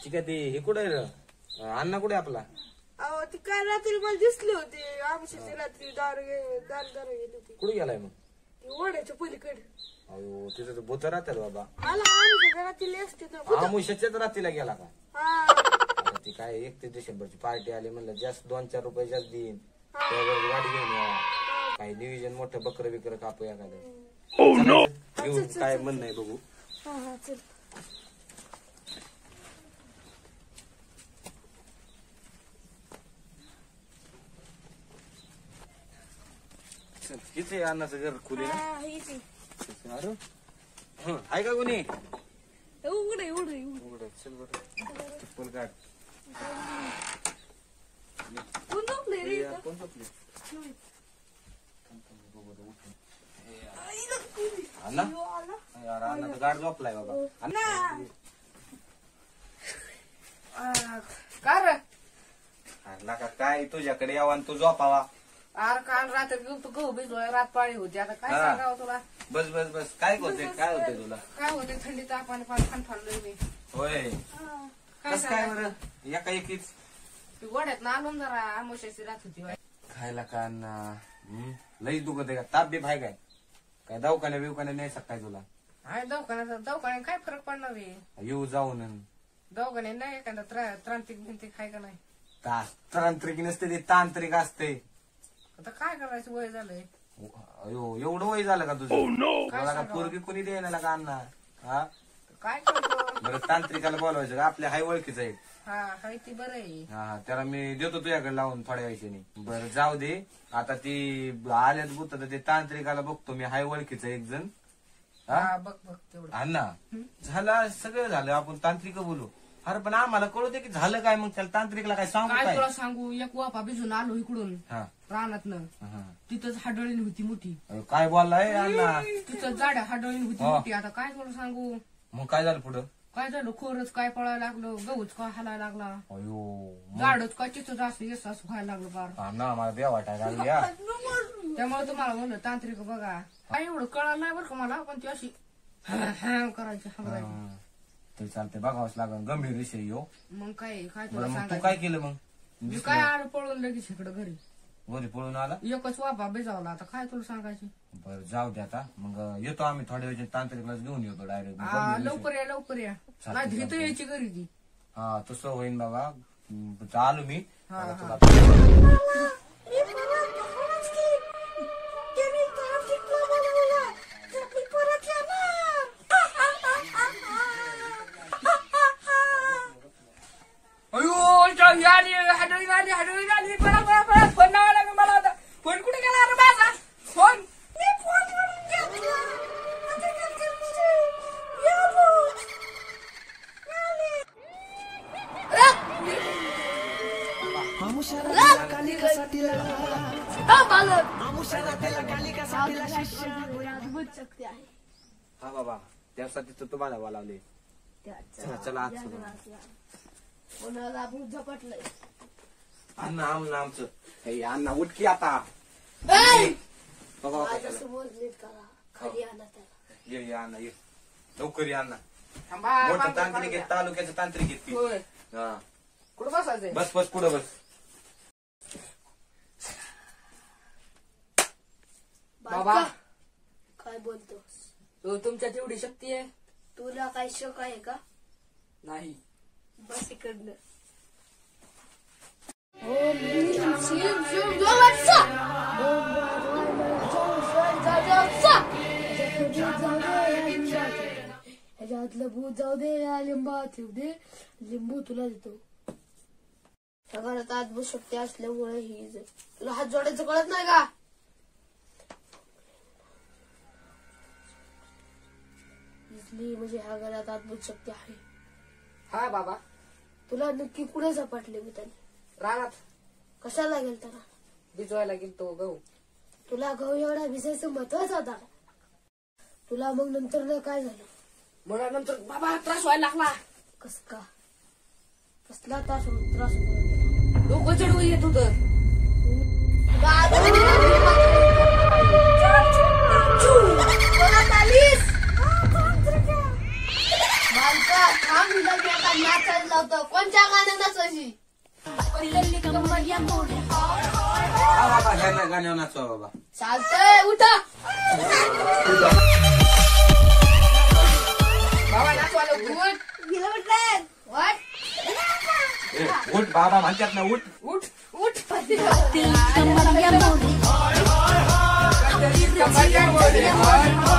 चिका ते हे कुठे अण्णा कुठे आपला? अहो ती काय रात्री मला दिसली होती. आमची रात्री दार गेली होती. कुठे गेलाय मग? ती ओढ्याच्या पलीकडे. अहो तिथं तर भूत राहतात बाबा. मला आमच्या घरातील असते ना. आमुष्याच्याच रात्रीला गेला का? हा आता ती काय 31 डिसेंबरची पार्टी आली म्हणलं जास्त 2-4 रुपये जास्त देईन. त्यावर गाडी घेऊन या. काही नियोजन मोठं बकरं बिकर कापू एखादं. घेऊन काय म्हण नाही बघू. हा चल. किती अन्नाचं घर खुले ना? हा हीच आहे. अरे आहे का कोणी? उघड उघड चल बरं. चप्पल काढ. कोण झोपले रे? कोण झोपले? अण्णा यार अण्णा तर गाड झोपलाय बाबा. काय रे? अण्णा का काय तुझ्याकडे यावा आणि तू झोपावा. अरे काल रात्री गेलो गहू भिजलोय, रात पाळी होती. आता काय सांगावं तुला? बस बस बस काय होते तुला? काय होते थंडी तापाने फार खानफानलोय मी. होय काय कस काय बरं? एका एकीच गोड्यात ना आलो जरा आमोशाची रात होती. खायला का अण्णा? लई दुखत आहे का? ताप बीप आहे काय दवाखान्या बिवखान्या नाही काय तुला? आहे दवाखान्यात काय फरक पडणार आहे? येऊ जाऊन दवाखान्यात नाही एखादा त्रांतिक भिंतिक आहे का नाही? तांत्रिक नसते ते तांत्रिक असते. आता काय करायचं वय झालंय. अयो एवढं वय झालं का तुझं? मला का पोरगी कोणी द्यायला का अण्णा? हा काय करतो? बरं तांत्रिकाला बोलवायचं का? आपल्या हाय ओळखीचं आहे. हा हाय ती बरं आहे. हा त्याला मी देतो तुझ्याकडे लावून थोड्या वेळाने. बरं जाऊ दे. आता ती आल्यात बुत ते तांत्रिकाला बघतो मी. हाय ओळखीचं एक जण. हा बघ तेवढं. अण्णा झालं सगळं झालं. आपण तांत्रिक बोलू. अरे पण आम्हाला कळू दे की झालं काय मग त्याला तांत्रिकला काय सांगू काय काय? तुला सांगू, एक वाफा भिजून आलो इकडून हा रानातनं. हा. तिथंच हाडळीन होती मोठी. अरे काय बोललाय अण्णा? तिथं जाड्या हाडळीन होती मोठी. आता काय तुला सांगू, मग काय झालं पुढं? काय झालं, खोरच काय पळायला लागलं, गहूच काय हालायला लागला, अयो झाडच काय तिथं जास्त येस असं व्हायला लागलं फार. अण्णा मला द्या वाटायला लागल्या. त्यामुळे तुम्हाला म्हणलं तांत्रिक बघा. काय एवढं कळालं नाही बरं का मला, पण ती अशी करायची हलवायची. ते चालतंय बघावंच लागल. गंभीर विषय यो. मग काय बरं तुला मग तू सांगायचं? काय केलं मग? मी काय आलं पळून लगेच इकडं घरी. घरी पळून आला? एकच वाफा भिजावला. आता काय तुला सांगायचं? बरं जाऊ दे आता. मग येतो आम्ही थोड्या वेळ तांत्रिकलाच घेऊन येतो डायरेक्ट. लवकर या. नाही इथं यायची घरी ती. हा तसं होईन बाबा. आलो मी. हा, आता हा. तुला हाडळी फोन लावा लागेल मला आता. फोन कुठे गेला रे माझा? फोन हा बाबा त्यासाठी तर तुम्हाला बोलावले. चला चला आज कोणाला भूत झपटलंय. अण्णा आमचं हे अण्णा उठकी आता. बघा माझ्यासमोर नीट करा. खाली आणा त्याला. ये अण्णा ये लवकर ये अण्णा. थांबा, मोठं तांत्रिक आहे, तालुक्याचं तांत्रिक आहे ती. होय. हा कुठं बसायचंय? बस बस पुढं बस. बाबा काय बोलतोस? तुमच्यात एवढी शक्ती आहे? तुला काय शक आहे का? नाही. बस इकडनं. ह्याच्यातलं भूत जाऊ दे, या लिंबात ठेवू दे. लिंबू तुला देतो. त्या घरात अद्भुत शक्ती असल्यामुळे ही तुला हात जोडायचं कळत नाही का? इथली म्हणजे ह्या घरात अद्भुत शक्ती आहे. हा बाबा. तुला नक्की कुठे झपाटले मी त्याने? रानात. कशाला गेल त्याला? भिजवायला गेलतो गहू. तुला गहू एवढा भिजायचं महत्वाचं होता. तुला मग नंतर काय झालं? मला नंतर बाबा त्रास व्हायला लागला. कस का? कसला त्रास होता? डोकं चढवून येत होत. नाचायला लावतो सगळ्यांना गाण्यावर नाचवा बाबा. चालतंय उठा. बाबा नाचवायला उठ. उठ बाबा म्हणतात ना, उठ. उठ उठ. Cambiamos. कमर